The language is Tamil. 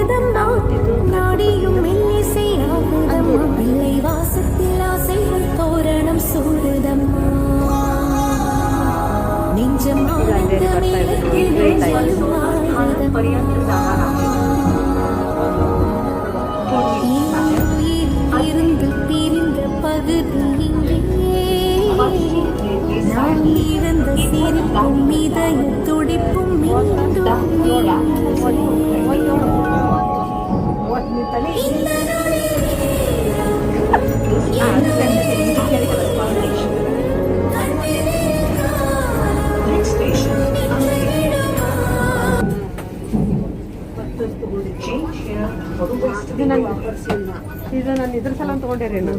போகுதம்மா நாடியும் மெல்லிசையாகுதம்மா பிள்ளை வாசத்தில் ஆசைகள் தோரணம் சூடுதம்மா இருந்து பிரிந்த பகுதி இங்கே நான் இழந்த சிரிப்பும் இதய துடிப்பும் ಇದು ನಾನು ಇದ್ರ ಸಲ ತಗೊಂಡಿರೇನು